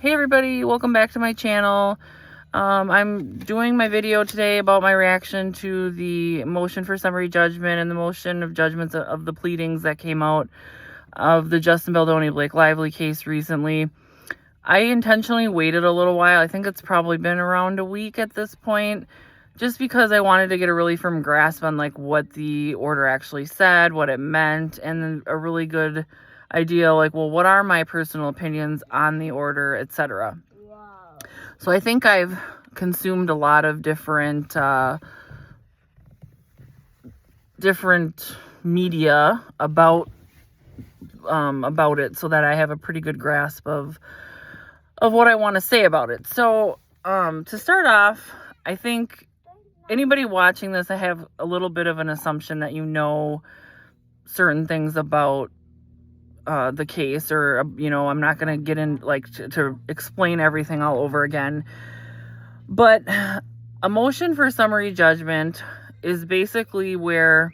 Hey everybody, welcome back to my channel. I'm doing my video today about my reaction to the motion for summary judgment and the motion of judgments of the pleadings that came out of the Justin Baldoni Blake Lively case recently. I intentionally waited a little while. I think it's probably been around a week at this point, just because I wanted to get a really firm grasp on like what the order actually said, what it meant, and a really good idea like, well, what are my personal opinions on the order, etc. Wow. So I think I've consumed a lot of different media about it, so that I have a pretty good grasp of what I want to say about it. So to start off, I think anybody watching this, I have a little bit of an assumption that you know certain things about the case, or I'm not going to get in like to explain everything all over again. But a motion for summary judgment is basically where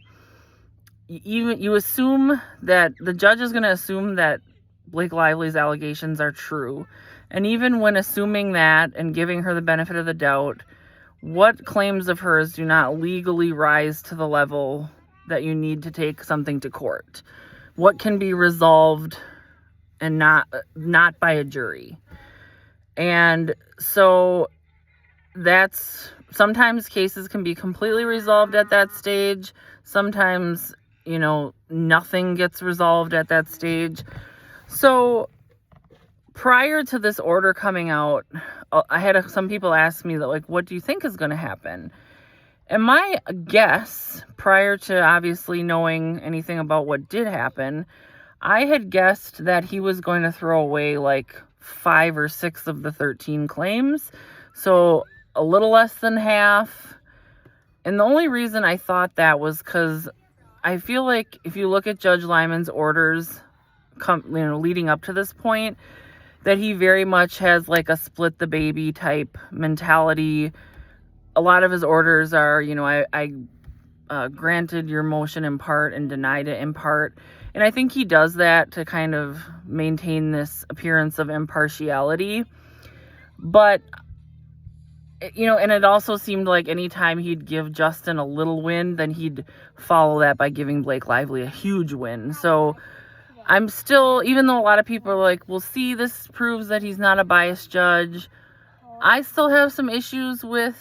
you assume that the judge is going to assume that Blake Lively's allegations are true. And even when assuming that and giving her the benefit of the doubt, what claims of hers do not legally rise to the level that you need to take something to court? What can be resolved and not by a jury? And so that's, sometimes cases can be completely resolved at that stage. Sometimes, nothing gets resolved at that stage. So prior to this order coming out, I had some people ask me that, like, what do you think is going to happen? And my guess, prior to obviously knowing anything about what did happen, I had guessed that he was going to throw away like 5 or 6 of the 13 claims. So a little less than half. And the only reason I thought that was because I feel like if you look at Judge Lyman's orders, leading up to this point, that he very much has like a split the baby type mentality. A lot of his orders are, I granted your motion in part and denied it in part. And I think he does that to kind of maintain this appearance of impartiality. But, and it also seemed like anytime he'd give Justin a little win, then he'd follow that by giving Blake Lively a huge win. So I'm still, even though a lot of people are like, well, see, this proves that he's not a biased judge, I still have some issues with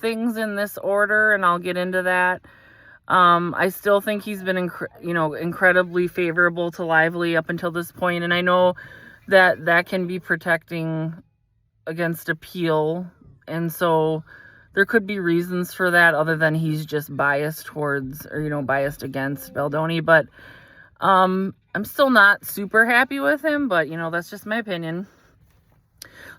things in this order, and I'll get into that. I still think he's been incredibly favorable to Lively up until this point, and I know that can be protecting against appeal, and so there could be reasons for that other than he's just biased towards, or biased against Baldoni. But I'm still not super happy with him, but that's just my opinion.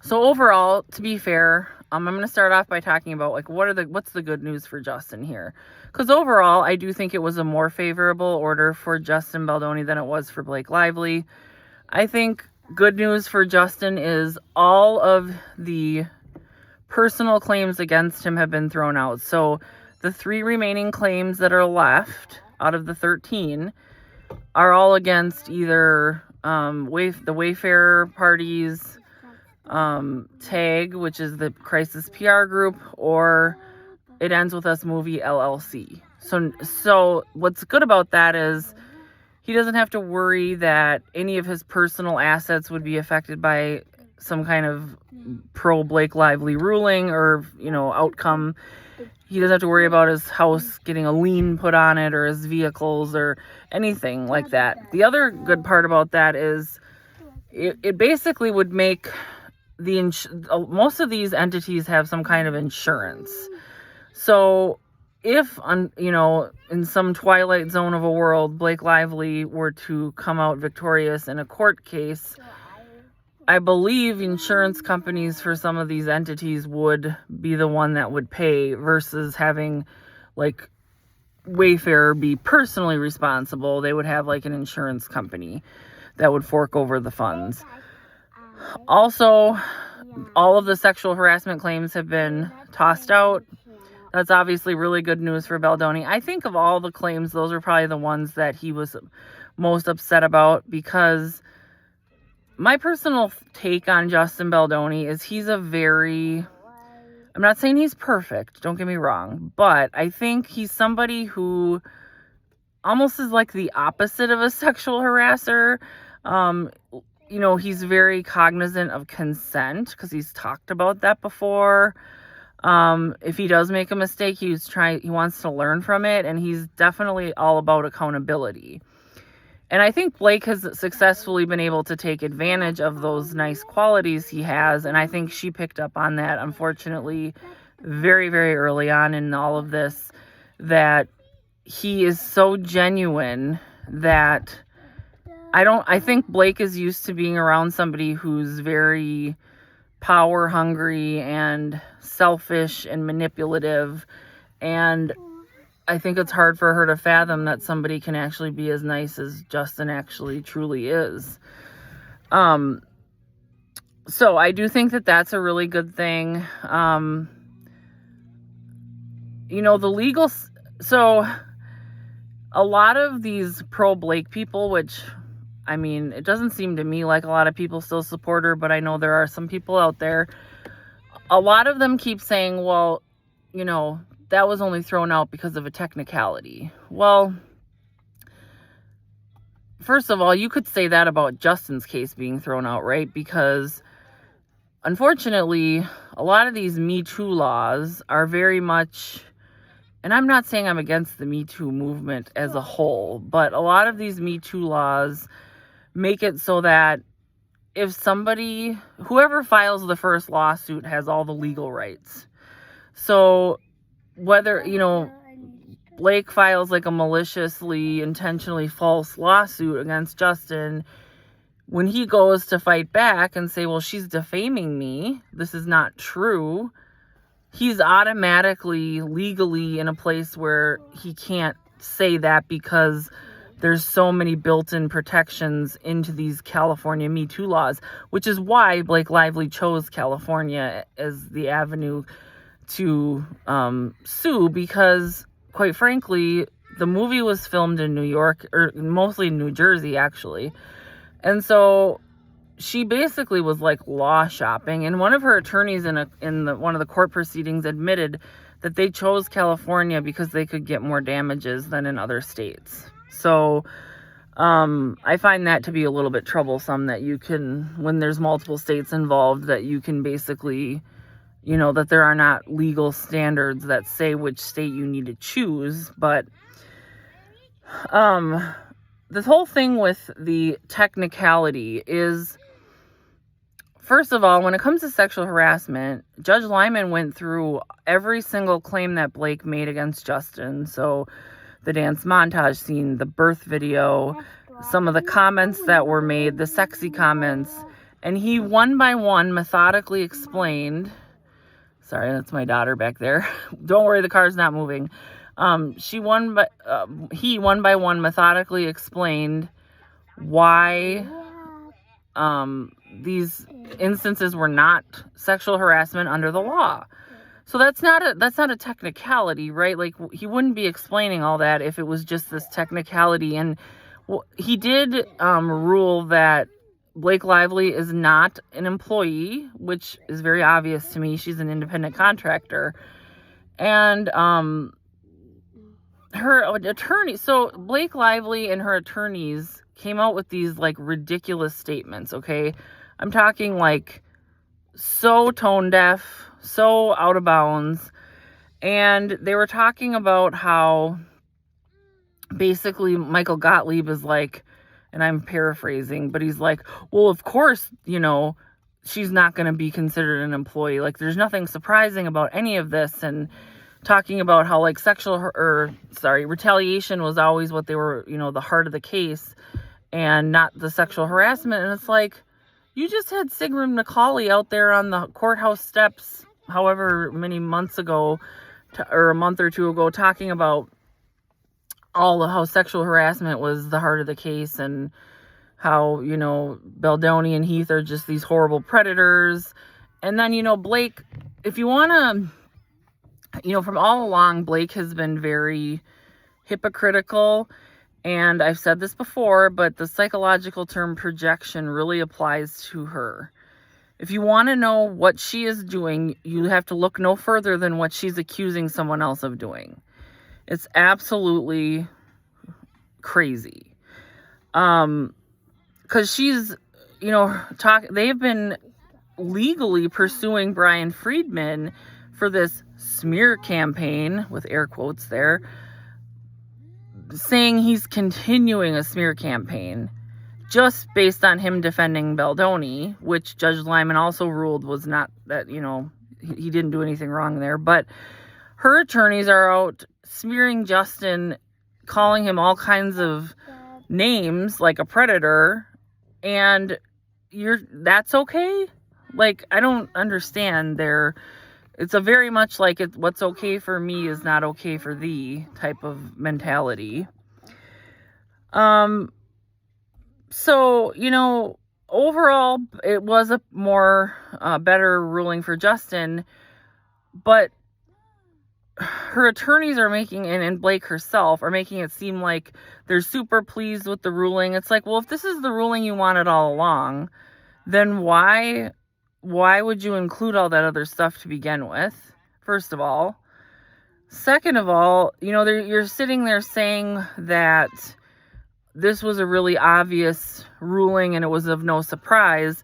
So overall, to be fair, I'm going to start off by talking about like what's the good news for Justin here. Because overall, I do think it was a more favorable order for Justin Baldoni than it was for Blake Lively. I think good news for Justin is all of the personal claims against him have been thrown out. So the 3 remaining claims that are left out of the 13 are all against either the Wayfarer parties, TAG, which is the Crisis PR Group, or It Ends With Us Movie LLC. So what's good about that is he doesn't have to worry that any of his personal assets would be affected by some kind of pro Blake Lively ruling or outcome. He doesn't have to worry about his house getting a lien put on it, or his vehicles, or anything like that. The other good part about that is it basically would make most of these entities have some kind of insurance. So if, in some twilight zone of a world, Blake Lively were to come out victorious in a court case, I believe insurance companies for some of these entities would be the one that would pay, versus having like Wayfarer be personally responsible. They would have like an insurance company that would fork over the funds. Also, all of the sexual harassment claims have been tossed out. That's obviously really good news for Baldoni. I think of all the claims, those are probably the ones that he was most upset about, because my personal take on Justin Baldoni is he's I'm not saying he's perfect, don't get me wrong, but I think he's somebody who almost is like the opposite of a sexual harasser. He's very cognizant of consent because he's talked about that before. If he does make a mistake, he wants to learn from it, and he's definitely all about accountability. And I think Blake has successfully been able to take advantage of those nice qualities he has, and I think she picked up on that, unfortunately, very, very early on in all of this, that he is so genuine that I think Blake is used to being around somebody who's very power hungry and selfish and manipulative, and I think it's hard for her to fathom that somebody can actually be as nice as Justin actually truly is. So I do think that that's a really good thing. So a lot of these pro-Blake people, which, I mean, it doesn't seem to me like a lot of people still support her, but I know there are some people out there. A lot of them keep saying, well, that was only thrown out because of a technicality. Well, first of all, you could say that about Justin's case being thrown out, right? Because unfortunately, a lot of these Me Too laws are very much, and I'm not saying I'm against the Me Too movement as a whole, but a lot of these Me Too laws make it so that if whoever files the first lawsuit has all the legal rights. So whether, Blake files like a maliciously, intentionally false lawsuit against Justin, when he goes to fight back and say, well, she's defaming me, this is not true, he's automatically legally in a place where he can't say that because there's so many built-in protections into these California Me Too laws, which is why Blake Lively chose California as the avenue to sue, because quite frankly, the movie was filmed in New York, or mostly New Jersey, actually. And so she basically was like law shopping, and one of her attorneys in one of the court proceedings admitted that they chose California because they could get more damages than in other states. So I find that to be a little bit troublesome, that you can, when there's multiple states involved, that you can basically, that there are not legal standards that say which state you need to choose. But this whole thing with the technicality is, first of all, when it comes to sexual harassment, Judge Lyman went through every single claim that Blake made against Justin. So the dance montage scene, the birth video, some of the comments that were made, the sexy comments, and he one by one methodically explained. Sorry, that's my daughter back there. Don't worry, the car's not moving. He one by one methodically explained why these instances were not sexual harassment under the law. So that's not a technicality, right? Like, he wouldn't be explaining all that if it was just this technicality. And he did rule that Blake Lively is not an employee, which is very obvious to me. She's an independent contractor. And her attorney, so Blake Lively and her attorneys came out with these like ridiculous statements, okay? I'm talking like so tone deaf, so out of bounds. And they were talking about how basically Michael Gottlieb is like, and I'm paraphrasing, but he's like, well, of course, she's not going to be considered an employee. Like, there's nothing surprising about any of this. And talking about how like retaliation was always what they were, the heart of the case and not the sexual harassment. And it's like, you just had Sigrun McCauley out there on the courthouse steps, however many months ago, or a month or two ago, talking about how sexual harassment was the heart of the case, and how, Baldoni and Heath are just these horrible predators. And then, Blake, if you want to, from all along, Blake has been very hypocritical. And I've said this before, but the psychological term projection really applies to her. If you want to know what she is doing, you have to look no further than what she's accusing someone else of doing. It's absolutely crazy. Because she's, they've been legally pursuing Brian Friedman for this smear campaign, with air quotes there, saying he's continuing a smear campaign just based on him defending Baldoni, which Judge Lyman also ruled was not that, he didn't do anything wrong there. But her attorneys are out smearing Justin, calling him all kinds of names like a predator, and that's okay? Like, I don't understand it's a very much like what's okay for me is not okay for thee type of mentality. So, overall, it was a more better ruling for Justin, but her attorneys are making, and Blake herself are making it seem like they're super pleased with the ruling. It's like, well, if this is the ruling you wanted all along, then why would you include all that other stuff to begin with, first of all? Second of all, you're sitting there saying that this was a really obvious ruling and it was of no surprise.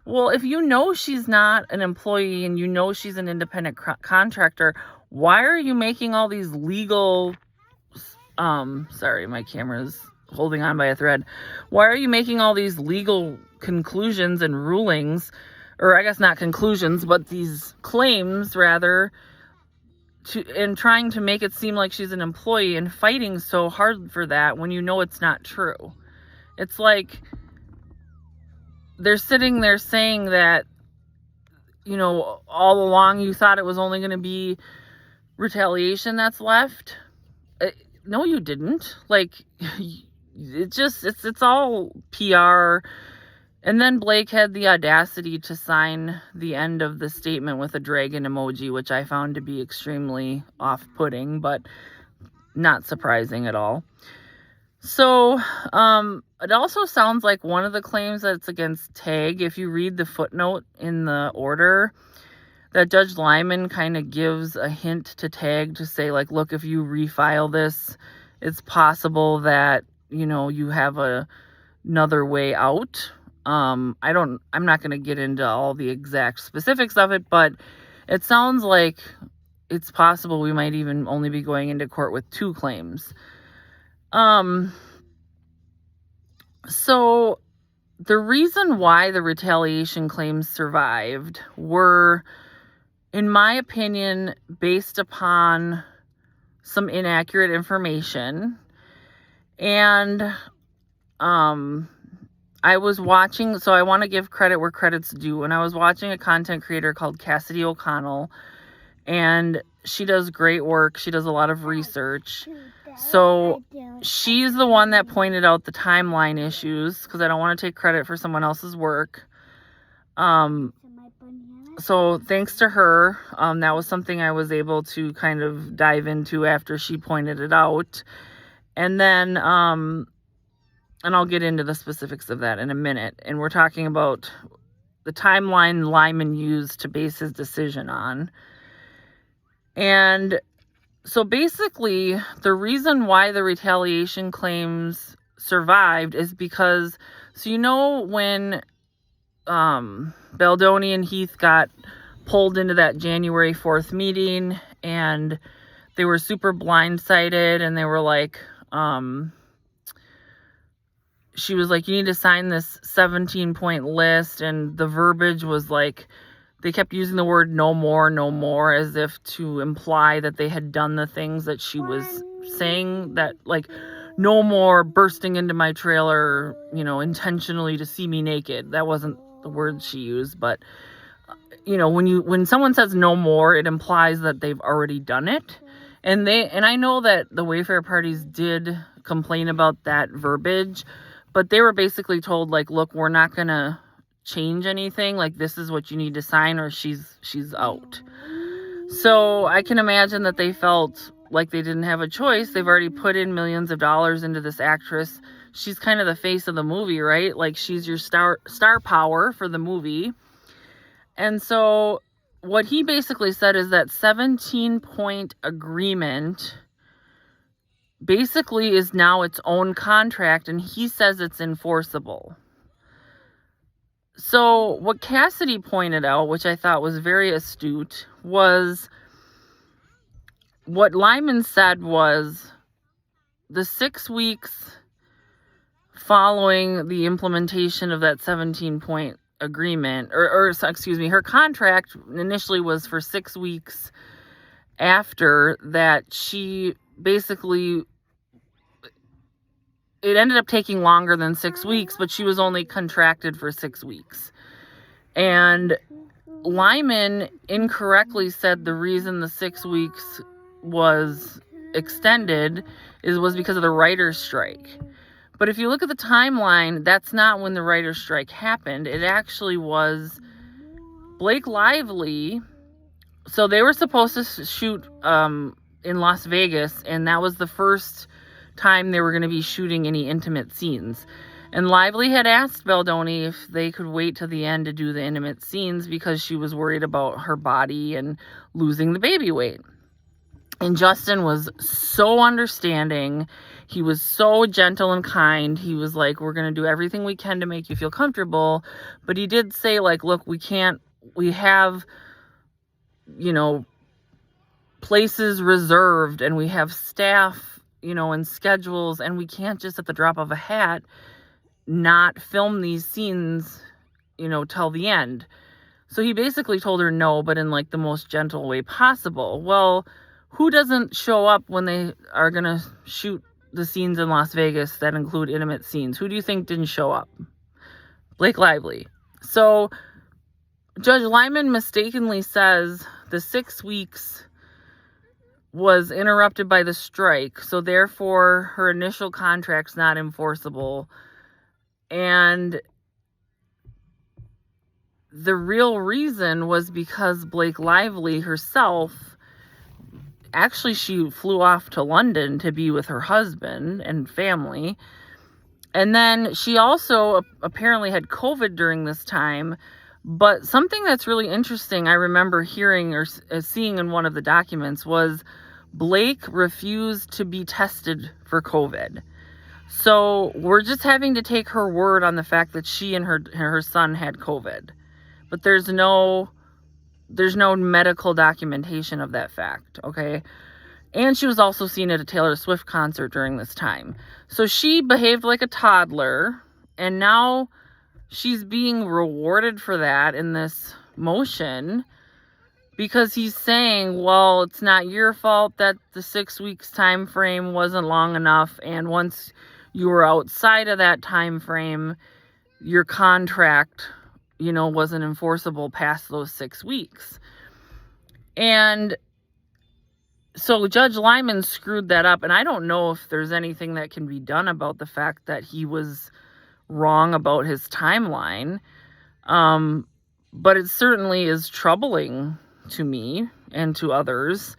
Well, if she's not an employee and she's an independent contractor, why are you making all these legal, sorry, my camera's holding on by a thread. Why are you making all these legal conclusions and rulings, or I guess not conclusions, but these claims rather, and trying to make it seem like she's an employee and fighting so hard for that when it's not true? It's like they're sitting there saying that, all along you thought it was only going to be retaliation that's left. No, you didn't. Like, it's all PR. And then Blake had the audacity to sign the end of the statement with a dragon emoji, which I found to be extremely off-putting, but not surprising at all. So, it also sounds like one of the claims that's against Tag, if you read the footnote in the order, that Judge Lyman kind of gives a hint to Tag to say, like, look, if you refile this, it's possible that, you have another way out. I'm not going to get into all the exact specifics of it, but it sounds like it's possible we might even only be going into court with 2 claims. So the reason why the retaliation claims survived were, in my opinion, based upon some inaccurate information. And I was watching, so I want to give credit where credit's due. And I was watching a content creator called Cassidy O'Connell, and she does great work. She does a lot of research. So she's the one that pointed out the timeline issues, because I don't want to take credit for someone else's work. So thanks to her, that was something I was able to kind of dive into after she pointed it out. And then, and I'll get into the specifics of that in a minute. And we're talking about the timeline Lyman used to base his decision on. And so basically, the reason why the retaliation claims survived is because, so when Baldoni and Heath got pulled into that January 4th meeting, and they were super blindsided, and they were like, she was like, you need to sign this 17-point list, and the verbiage was like, they kept using the word no more, as if to imply that they had done the things that she was saying, that like, no more bursting into my trailer, intentionally to see me naked. That wasn't the words she used, but when someone says no more, it implies that they've already done it. And I know that the Wayfair parties did complain about that verbiage, but they were basically told, like, look, we're not going to change anything. Like, this is what you need to sign, or she's out. So I can imagine that they felt like they didn't have a choice. They've already put in millions of dollars into this actress. She's kind of the face of the movie, right? Like, she's your star power for the movie. And so what he basically said is that 17-point agreement basically is now its own contract, and he says it's enforceable. So what Cassidy pointed out, which I thought was very astute, was what Lyman said was the 6 weeks following the implementation of that 17-point agreement, or excuse me, her contract initially was for 6 weeks after that. She basically, it ended up taking longer than 6 weeks, but she was only contracted for 6 weeks. And Lyman incorrectly said the reason the 6 weeks was extended was because of the writer's strike. But if you look at the timeline, that's not when the writer's strike happened. It actually was Blake Lively. So they were supposed to shoot in Las Vegas, and that was the first time they were going to be shooting any intimate scenes. And Lively had asked Baldoni if they could wait till the end to do the intimate scenes because she was worried about her body and losing the baby weight. And Justin was so understanding. He was so gentle and kind. He was like, we're going to do everything we can to make you feel comfortable. But he did say, like, look, we have, places reserved, and we have staff, and schedules, and we can't just at the drop of a hat not film these scenes, till the end. So he basically told her no, but in like the most gentle way possible. Well, who doesn't show up when they are going to shoot the scenes in Las Vegas that include intimate scenes? Who do you think didn't show up? Blake Lively. So Judge Lyman mistakenly says the 6 weeks was interrupted by the strike, so therefore her initial contract's not enforceable. And the real reason was because Blake Lively herself, actually, she flew off to London to be with her husband and family. And then she also apparently had COVID during this time. But something that's really interesting, I remember hearing or seeing in one of the documents, was Blake refused to be tested for COVID. So we're just having to take her word on the fact that she and her son had COVID. But there's no medical documentation of that fact, okay? And she was also seen at a Taylor Swift concert during this time. So she behaved like a toddler, and now she's being rewarded for that in this motion because he's saying, well, it's not your fault that the 6 weeks time frame wasn't long enough, and once you were outside of that time frame, your contract, wasn't enforceable past those 6 weeks. And so Judge Lyman screwed that up, and I don't know if there's anything that can be done about the fact that he was wrong about his timeline. But it certainly is troubling to me and to others.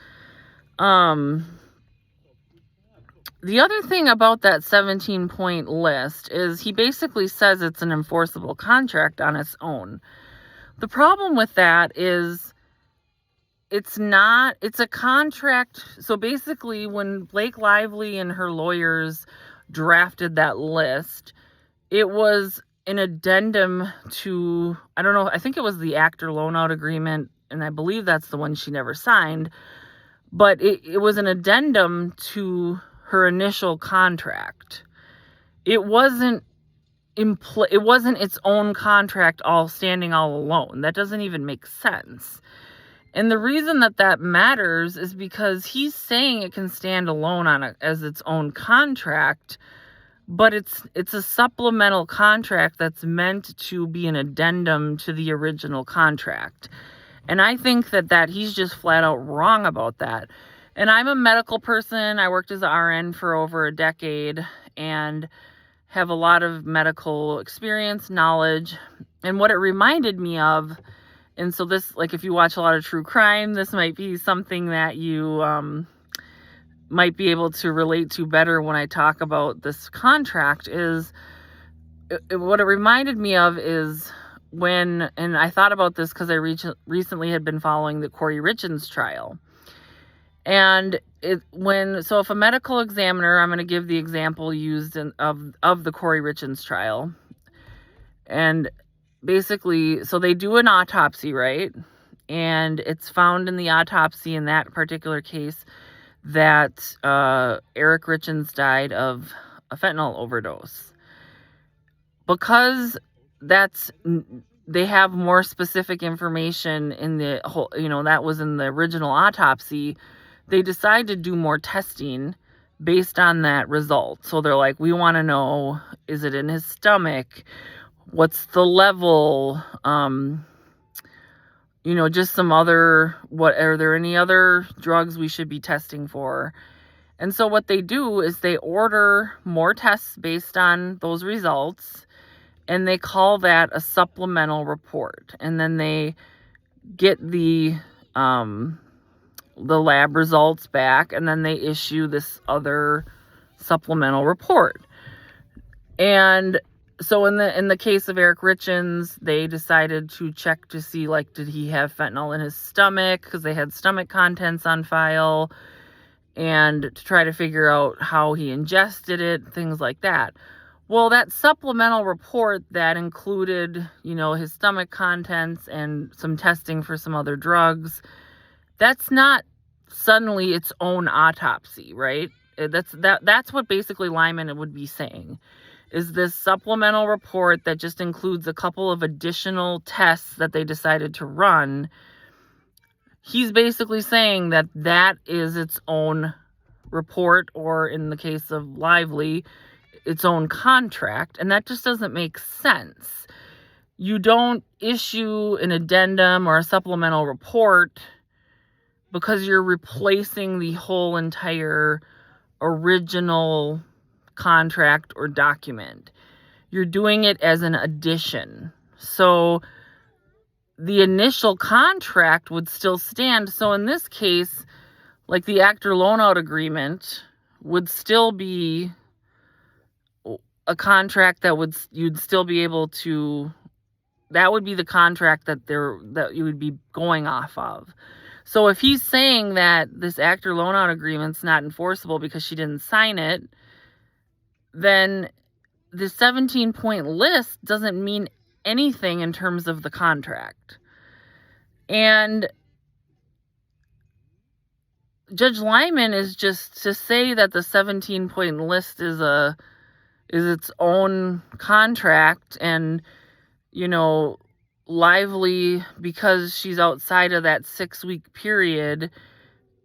The other thing about that 17-point list is he basically says it's an enforceable contract on its own. The problem with that is it's not, it's a contract. So basically when Blake Lively and her lawyers drafted that list, it was an addendum to, I don't know, I think it was the actor loan out agreement, and I believe that's the one she never signed, but it was an addendum to her initial contract. It wasn't its own contract all standing all alone. That doesn't even make sense. And the reason that matters is because he's saying it can stand alone as its own contract, but it's a supplemental contract that's meant to be an addendum to the original contract. And I think that he's just flat out wrong about that. And I'm a medical person. I worked as an RN for over a decade and have a lot of medical experience, knowledge. And what it reminded me of, and so this, like if you watch a lot of true crime, this might be something that you might be able to relate to better when I talk about this contract is what it reminded me of is when, and I thought about this because I recently had been following the Corey Richins trial. And so if a medical examiner, I'm going to give the example used of the Corey Richins trial. And basically, so they do an autopsy, right? And it's found in the autopsy in that particular case that Eric Richins died of a fentanyl overdose. Because they have more specific information in the whole, that was in the original autopsy, they decide to do more testing based on that result. So they're like, we want to know, is it in his stomach? What's the level? Just some other, are there any other drugs we should be testing for? And so what they do is they order more tests based on those results, and they call that a supplemental report. And then they get the lab results back, and then they issue this other supplemental report. And so in the case of Eric Richins, they decided to check to see, did he have fentanyl in his stomach, because they had stomach contents on file, and to try to figure out how he ingested it, things like that. Well, that supplemental report that included, his stomach contents and some testing for some other drugs, that's not suddenly its own autopsy, right? That's what basically Lyman would be saying, is this supplemental report that just includes a couple of additional tests that they decided to run. He's basically saying that is its own report, or in the case of Lively, its own contract, and that just doesn't make sense. You don't issue an addendum or a supplemental report because you're replacing the whole entire original contract or document. You're doing it as an addition. So the initial contract would still stand. So in this case, the actor loan out agreement would still be a contract that you'd still be able to, that would be the contract that you would be going off of. So if he's saying that this actor loan out agreement's not enforceable because she didn't sign it, then the 17-point list doesn't mean anything in terms of the contract. And Judge Lyman is just to say that the 17-point list is its own contract, and Lively, because she's outside of that 6-week period,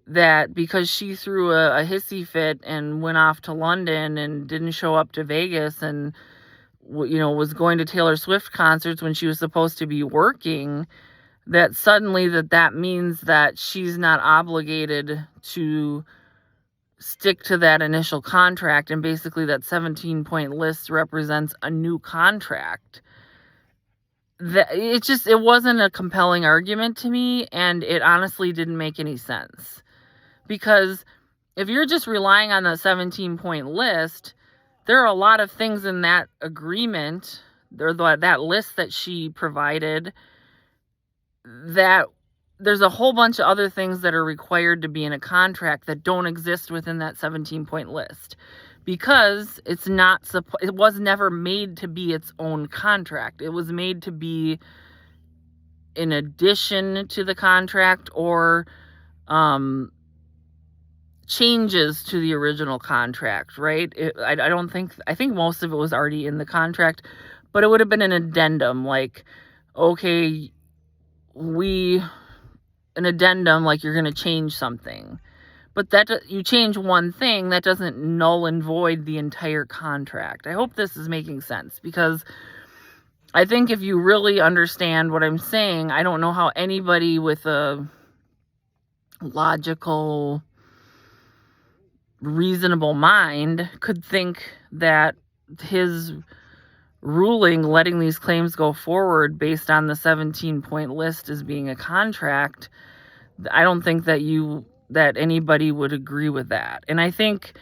that because she threw a hissy fit and went off to London and didn't show up to Vegas and was going to Taylor Swift concerts when she was supposed to be working, that suddenly that means that she's not obligated to stick to that initial contract, and basically that 17-point list represents a new contract. It wasn't a compelling argument to me, and it honestly didn't make any sense. Because if you're just relying on the 17-point list, there are a lot of things in that agreement, that list that she provided, that there's a whole bunch of other things that are required to be in a contract that don't exist within that 17-point list. Because it was never made to be its own contract. It was made to be in addition to the contract, or changes to the original contract, right? I think most of it was already in the contract, but it would have been an addendum, an addendum, you're going to change something. But you change one thing, that doesn't null and void the entire contract. I hope this is making sense, because I think if you really understand what I'm saying, I don't know how anybody with a logical, reasonable mind could think that his ruling, letting these claims go forward based on the 17-point list as being a contract. I don't think that you that anybody would agree with that. And I think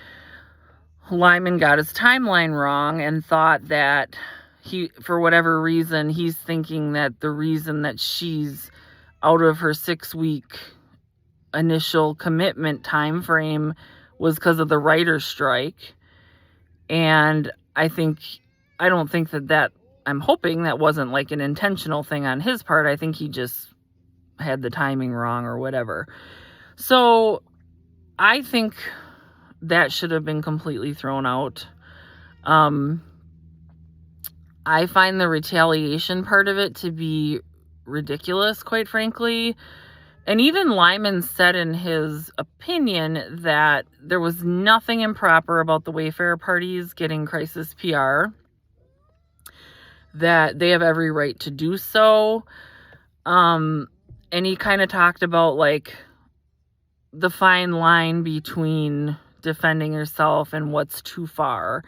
Lyman got his timeline wrong and thought that for whatever reason, he's thinking that the reason that she's out of her 6-week initial commitment time frame was because of the writer's strike. And I'm hoping that wasn't like an intentional thing on his part. I think he just had the timing wrong or whatever. So I think that should have been completely thrown out. I find the retaliation part of it to be ridiculous, quite frankly. And even Lyman said in his opinion that there was nothing improper about the Wayfair parties getting crisis PR, that they have every right to do so. And he kind of talked about like the fine line between defending yourself and what's too far.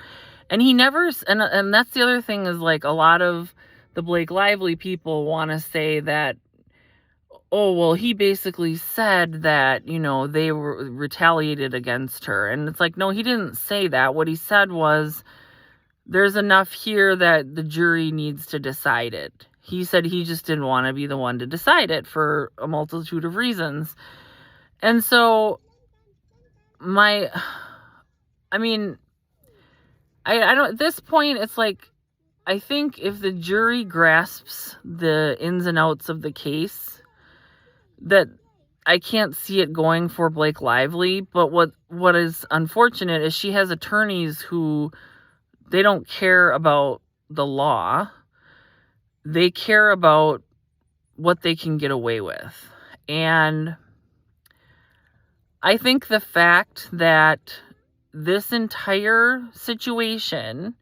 And he never, and that's the other thing is like a lot of the Blake Lively people want to say that, oh, well, he basically said that, they were retaliated against her. And it's like, no, he didn't say that. What he said was, there's enough here that the jury needs to decide it. He said he just didn't want to be the one to decide it for a multitude of reasons. And so I don't, at this point, it's like, I think if the jury grasps the ins and outs of the case, that I can't see it going for Blake Lively. But what is unfortunate is she has attorneys who, they don't care about the law. They care about what they can get away with. And I think the fact that this entire situation,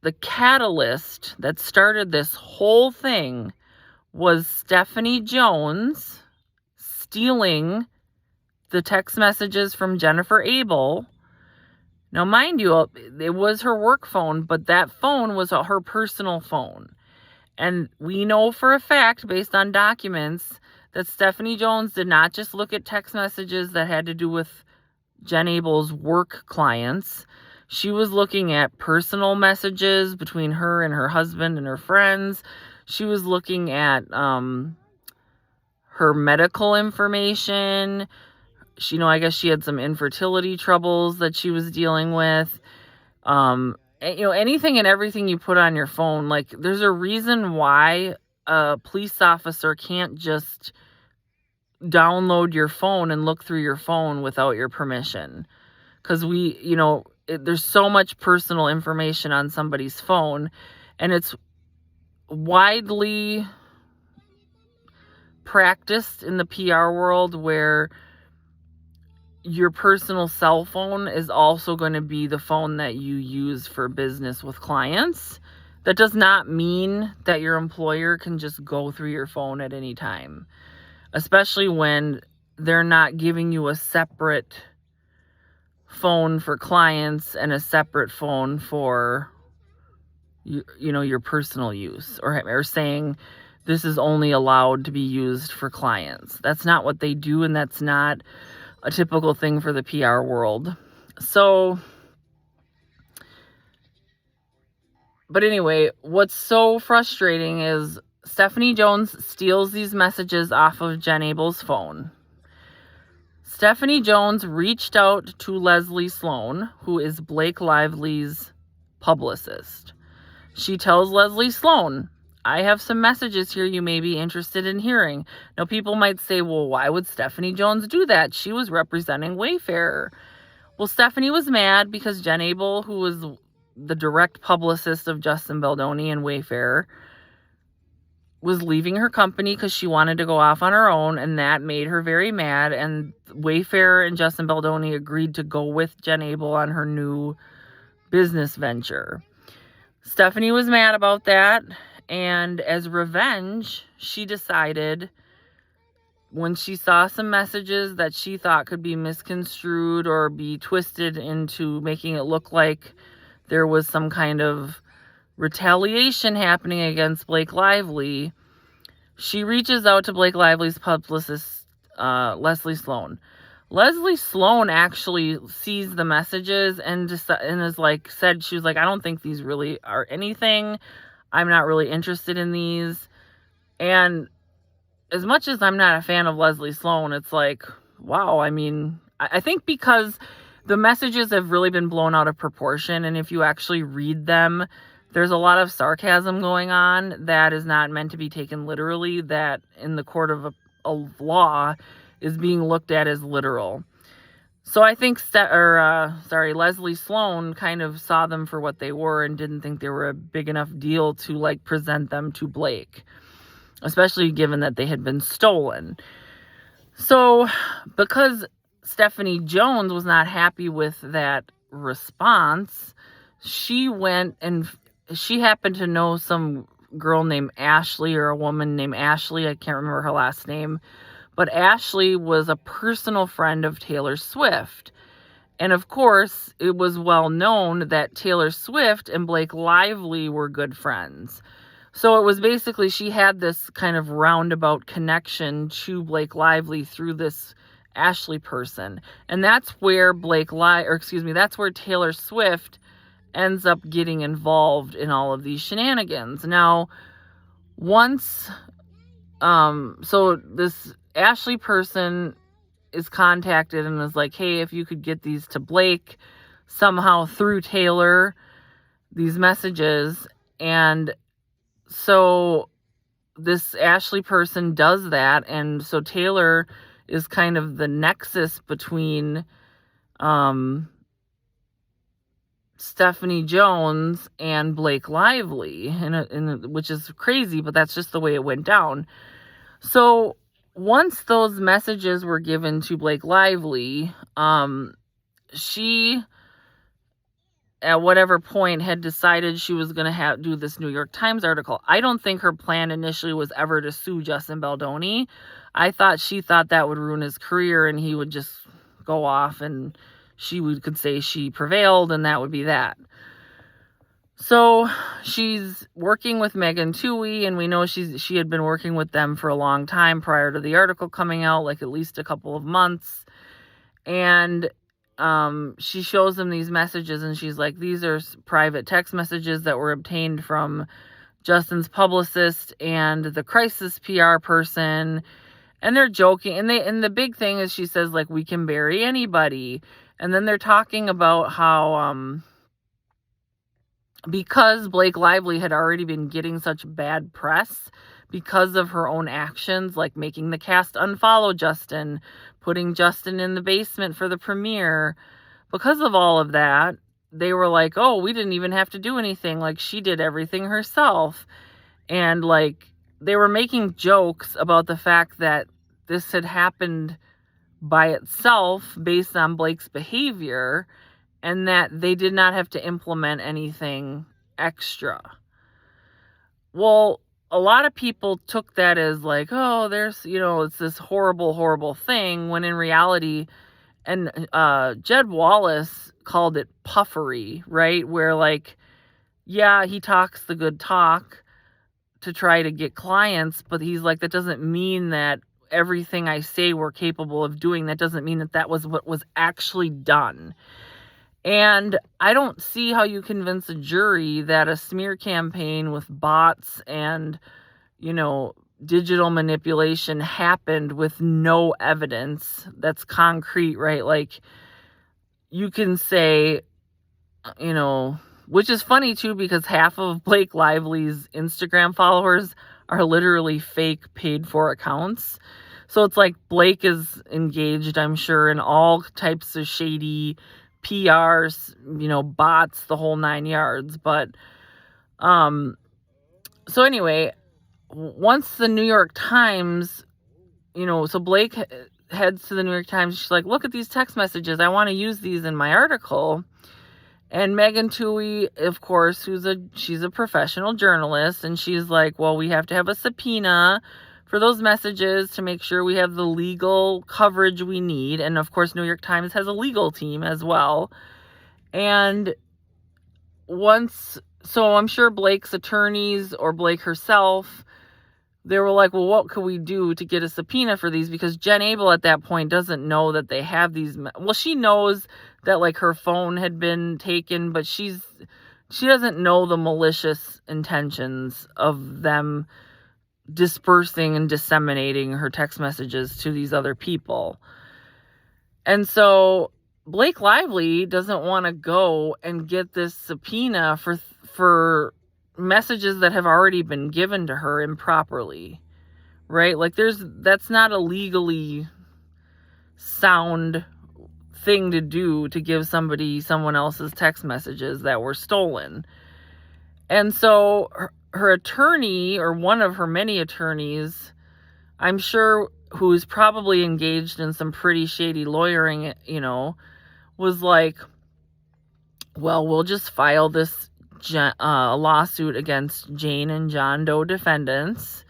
the catalyst that started this whole thing was Stephanie Jones stealing the text messages from Jennifer Abel. Now, mind you, it was her work phone, but that phone was her personal phone. And we know for a fact, based on documents, that Stephanie Jones did not just look at text messages that had to do with Jen Abel's work clients. She was looking at personal messages between her and her husband and her friends. She was looking at her medical information. I guess she had some infertility troubles that she was dealing with. Anything and everything you put on your phone, like there's a reason why a police officer can't just download your phone and look through your phone without your permission. Because there's so much personal information on somebody's phone, and it's widely practiced in the PR world where your personal cell phone is also going to be the phone that you use for business with clients. That does not mean that your employer can just go through your phone at any time, especially when they're not giving you a separate phone for clients and a separate phone for your personal use, or saying this is only allowed to be used for clients. That's not what they do, and that's not a typical thing for the PR world. So, but anyway, what's so frustrating is Stephanie Jones steals these messages off of Jen Abel's phone. Stephanie Jones reached out to Leslie Sloan, who is Blake Lively's publicist. She tells Leslie Sloan, I have some messages here you may be interested in hearing. Now, people might say, well, why would Stephanie Jones do that? She was representing Wayfair. Well, Stephanie was mad because Jen Abel, who was the direct publicist of Justin Baldoni and Wayfair, was leaving her company because she wanted to go off on her own, and that made her very mad. And Wayfair and Justin Baldoni agreed to go with Jen Abel on her new business venture. Stephanie was mad about that, and as revenge, she decided, when she saw some messages that she thought could be misconstrued or be twisted into making it look like there was some kind of retaliation happening against Blake Lively, she reaches out to Blake Lively's publicist, Leslie Sloan. Leslie Sloan actually sees the messages and is like, she was like, I don't think these really are anything. I'm not really interested in these. And as much as I'm not a fan of Leslie Sloan, it's like, wow, I mean, I think because the messages have really been blown out of proportion, and if you actually read them, there's a lot of sarcasm going on that is not meant to be taken literally, that in the court of law is being looked at as literal. So I think Leslie Sloan kind of saw them for what they were and didn't think they were a big enough deal to like present them to Blake, especially given that they had been stolen. So because Stephanie Jones was not happy with that response, she went and she happened to know some girl named Ashley, or a woman named Ashley. I can't remember her last name. But Ashley was a personal friend of Taylor Swift. And of course, it was well known that Taylor Swift and Blake Lively were good friends. So it was basically, she had this kind of roundabout connection to Blake Lively through this Ashley person. And that's where that's where Taylor Swift ends up getting involved in all of these shenanigans. Now, so this Ashley person is contacted and is like, hey, if you could get these to Blake somehow through Taylor, these messages. And so this Ashley person does that. And so Taylor is kind of the nexus between Stephanie Jones and Blake Lively, which is crazy, but that's just the way it went down. So once those messages were given to Blake Lively, she, at whatever point, had decided she was going to do this New York Times article. I don't think her plan initially was ever to sue Justin Baldoni. She thought that would ruin his career and he would just go off and could say she prevailed and that would be that. So she's working with Megan Twohey, and we know she had been working with them for a long time prior to the article coming out, like at least a couple of months. And she shows them these messages, and she's like, these are private text messages that were obtained from Justin's publicist and the crisis PR person. And they're joking, and the big thing is, she says, like, we can bury anybody. And then they're talking about how because Blake Lively had already been getting such bad press because of her own actions, like making the cast unfollow Justin, putting Justin in the basement for the premiere, because of all of that, they were like, oh, we didn't even have to do anything. Like, she did everything herself. And like, they were making jokes about the fact that this had happened by itself based on Blake's behavior, and that they did not have to implement anything extra. Well, a lot of people took that as like, oh, it's this horrible, horrible thing, when in reality, and Jed Wallace called it puffery, right? Where like, yeah, he talks the good talk to try to get clients, but he's like, that doesn't mean that everything I say we're capable of doing. That doesn't mean that was what was actually done. And I don't see how you convince a jury that a smear campaign with bots and, digital manipulation happened with no evidence that's concrete, right? Like, you can say, which is funny too, because half of Blake Lively's Instagram followers are literally fake paid for accounts. So it's like Blake is engaged, I'm sure, in all types of shady PRs, bots, the whole 9 yards. But, so anyway, once the New York Times, so Blake heads to the New York Times. She's like, look at these text messages. I want to use these in my article. And Megan Twohey, of course, she's a professional journalist. And she's like, well, we have to have a subpoena for those messages to make sure we have the legal coverage we need. And of course, New York Times has a legal team as well. And so I'm sure Blake's attorneys or Blake herself they were like, well, what could we do to get a subpoena for these? Because Jen Abel at that point doesn't know that they have these. Well, she knows that like her phone had been taken, but she doesn't know the malicious intentions of them dispersing and disseminating her text messages to these other people. And so Blake Lively doesn't want to go and get this subpoena for messages that have already been given to her improperly, right? Like that's not a legally sound thing to do, to give somebody someone else's text messages that were stolen. And so her attorney, or one of her many attorneys, I'm sure, who's probably engaged in some pretty shady lawyering, was like, well, we'll just file this lawsuit against Jane and John Doe defendants,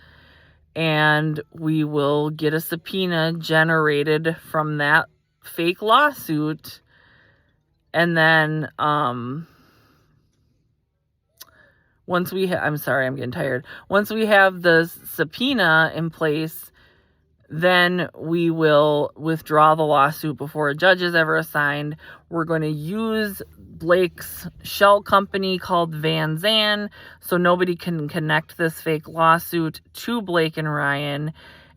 and we will get a subpoena generated from that fake lawsuit, and then once we I'm sorry, I'm getting tired. Once we have the subpoena in place, then we will withdraw the lawsuit before a judge is ever assigned. We're going to use Blake's shell company called Van Zandt, so nobody can connect this fake lawsuit to Blake and Ryan,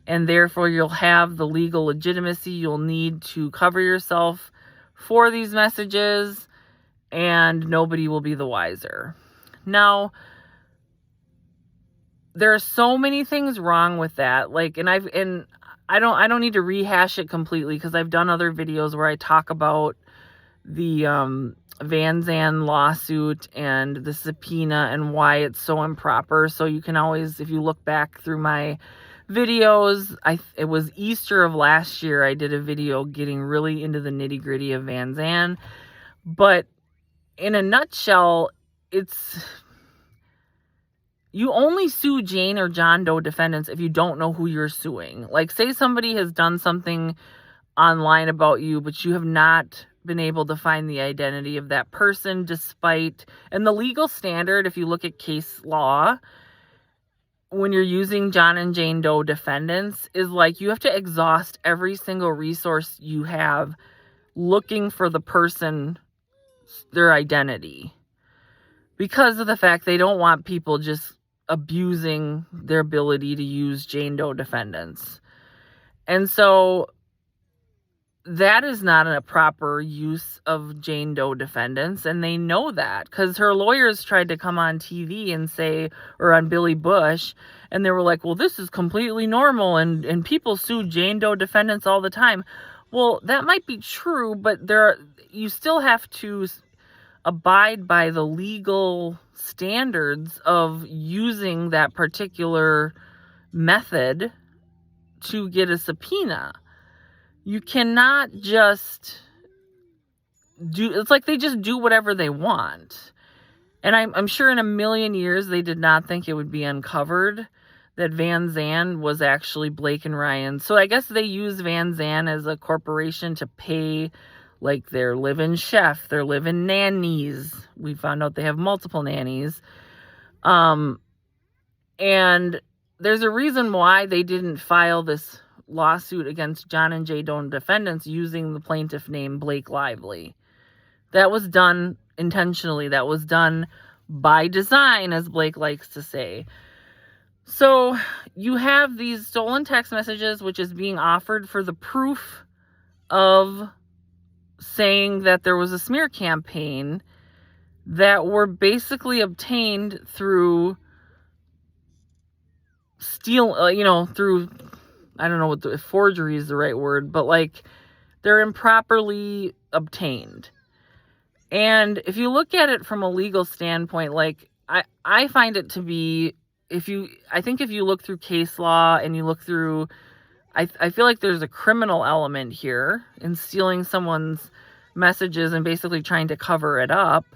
and therefore you'll have the legal legitimacy you'll need to cover yourself for these messages, and nobody will be the wiser. Now, there are so many things wrong with that. Like, and I don't need to rehash it completely, because I've done other videos where I talk about the Van Zandt lawsuit and the subpoena and why it's so improper. So you can always, if you look back through my videos, it was Easter of last year, I did a video getting really into the nitty-gritty of Van Zandt. But in a nutshell, you only sue Jane or John Doe defendants if you don't know who you're suing. Like, say somebody has done something online about you, but you have not been able to find the identity of that person despite, and the legal standard, if you look at case law, when you're using John and Jane Doe defendants, is like you have to exhaust every single resource you have looking for the person, their identity, because of the fact they don't want people just abusing their ability to use Jane Doe defendants. And so that is not a proper use of Jane Doe defendants, and they know that, because her lawyers tried to come on TV and say, or on Billy Bush, and they were like, well, this is completely normal, and people sue Jane Doe defendants all the time. Well, that might be true, but you still have to abide by the legal standards of using that particular method to get a subpoena. You cannot just it's like they just do whatever they want. And I'm sure in a million years they did not think it would be uncovered that Van Zandt was actually Blake and Ryan. So I guess they use Van Zandt as a corporation to pay like their live-in chef, their live-in nannies. We found out they have multiple nannies. And there's a reason why they didn't file this lawsuit against John and Jane Doe defendants using the plaintiff name Blake Lively. That was done intentionally. That was done by design, as Blake likes to say. So you have these stolen text messages, which is being offered for the proof of saying that there was a smear campaign, that were basically obtained through through, I don't know if forgery is the right word, but like they're improperly obtained. And if you look at it from a legal standpoint, like I find it to be, I think if you look through case law and you look through, I feel like there's a criminal element here in stealing someone's messages and basically trying to cover it up,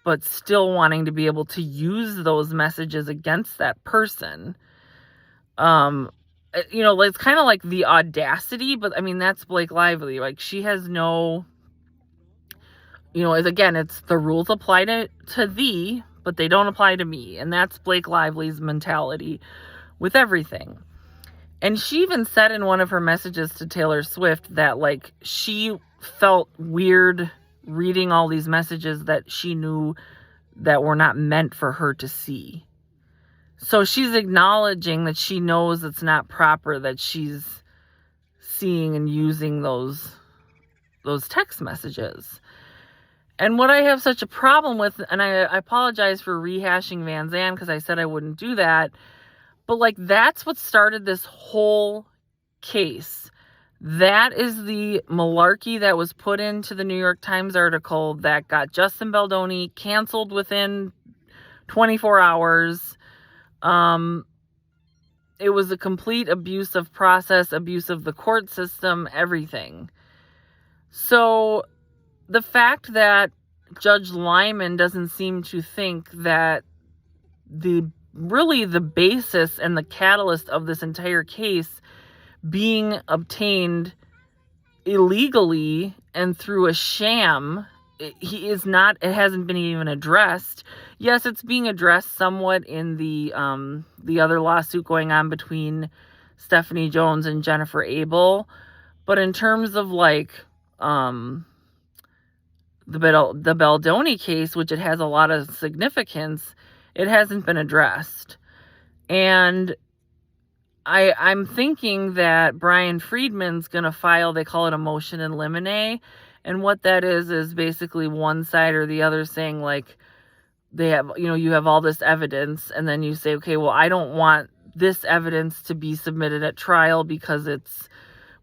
but still wanting to be able to use those messages against that person. It's kind of like the audacity, but I mean, that's Blake Lively. Like, she has no, again, it's the rules apply to thee, but they don't apply to me. And that's Blake Lively's mentality. with everything. And she even said in one of her messages to Taylor Swift that, like, she felt weird reading all these messages that she knew that were not meant for her to see. So she's acknowledging that she knows it's not proper that she's seeing and using those text messages. And what I have such a problem with, and I apologize for rehashing Van Zandt because I said I wouldn't do that, but like that's what started this whole case. That is the malarkey that was put into the New York Times article that got Justin Baldoni canceled within 24 hours. It was a complete abuse of process, abuse of the court system, everything. So the fact that Judge Lyman doesn't seem to think that the basis and the catalyst of this entire case being obtained illegally and through a sham, it hasn't been even addressed. Yes, it's being addressed somewhat in the other lawsuit going on between Stephanie Jones and Jennifer Abel, but in terms of like the Baldoni case, which it has a lot of significance, it hasn't been addressed. And I'm thinking that Brian Friedman's going to file, they call it a motion in limine. And what that is basically one side or the other saying like, they have, you have all this evidence. And then you say, okay, well, I don't want this evidence to be submitted at trial because it's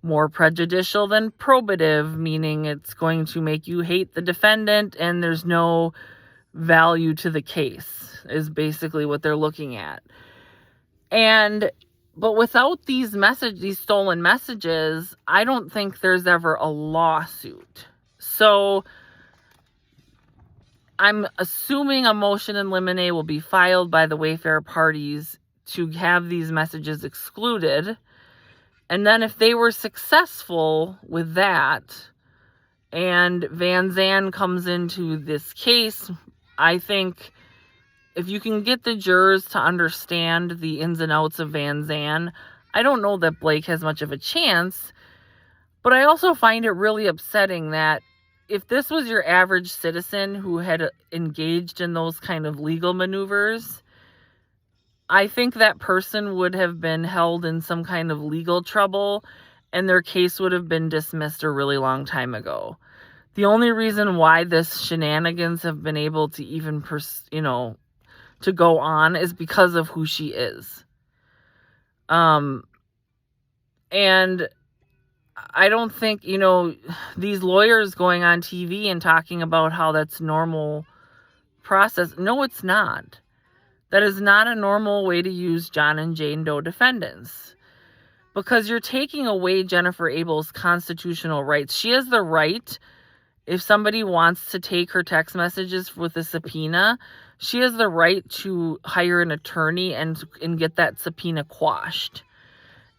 more prejudicial than probative, meaning it's going to make you hate the defendant and there's no value to the case, is basically what they're looking at. But without these stolen messages, I don't think there's ever a lawsuit. So I'm assuming a motion in limine will be filed by the Wayfair parties to have these messages excluded. And then if they were successful with that and Van Zandt comes into this case, I think if you can get the jurors to understand the ins and outs of Van Zandt, I don't know that Blake has much of a chance. But I also find it really upsetting that if this was your average citizen who had engaged in those kind of legal maneuvers, I think that person would have been held in some kind of legal trouble and their case would have been dismissed a really long time ago. The only reason why this shenanigans have been able to even, to go on is because of who she is. And I don't think, these lawyers going on TV and talking about how that's normal process. No, it's not. That is not a normal way to use John and Jane Doe defendants. Because you're taking away Jennifer Abel's constitutional rights. She has the right, if somebody wants to take her text messages with a subpoena, she has the right to hire an attorney and get that subpoena quashed.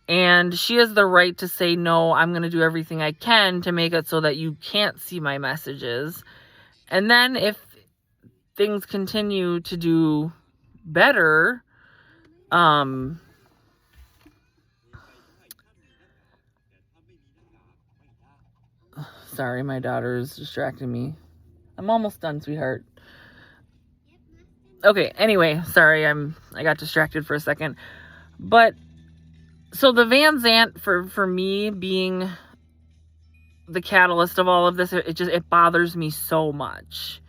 And she has the right to say, no, I'm going to do everything I can to make it so that you can't see my messages. And then if things continue to do better, sorry, my daughter is distracting me. I'm almost done, sweetheart. Okay, anyway, sorry, I got distracted for a second. But so the Van Zandt, for me being the catalyst of all of this, it bothers me so much.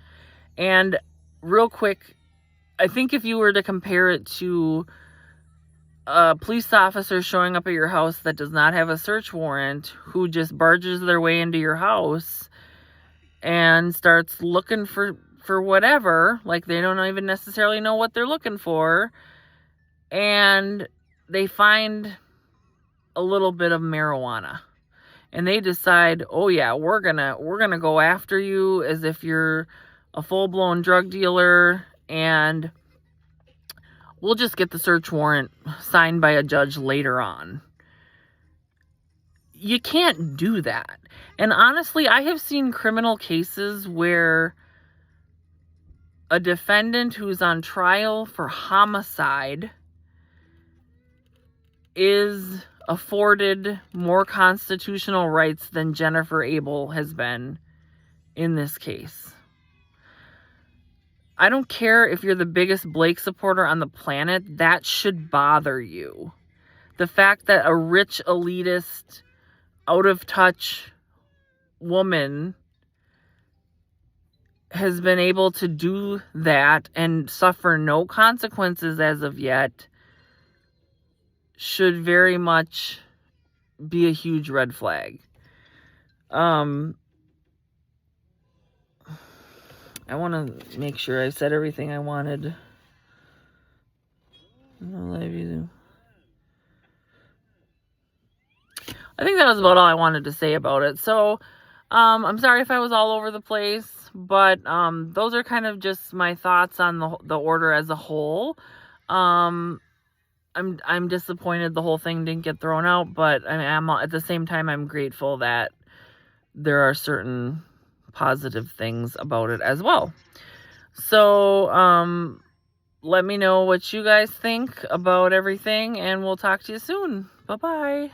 And real quick, I think if you were to compare it to a police officer showing up at your house that does not have a search warrant, who just barges their way into your house and starts looking for whatever, like they don't even necessarily know what they're looking for, and they find a little bit of marijuana and they decide, oh yeah, we're gonna go after you as if you're a full-blown drug dealer, and we'll just get the search warrant signed by a judge later on. You can't do that. And honestly, I have seen criminal cases where a defendant who's on trial for homicide is afforded more constitutional rights than Jennifer Abel has been in this case. I don't care if you're the biggest Blake supporter on the planet, that should bother you. The fact that a rich, elitist, out-of-touch woman has been able to do that and suffer no consequences as of yet should very much be a huge red flag. I want to make sure I said everything I wanted. I think that was about all I wanted to say about it. So, I'm sorry if I was all over the place, but those are kind of just my thoughts on the order as a whole. I'm disappointed the whole thing didn't get thrown out, but I'm at the same time I'm grateful that there are certain positive things about it as well. So, let me know what you guys think about everything, and we'll talk to you soon. Bye-bye.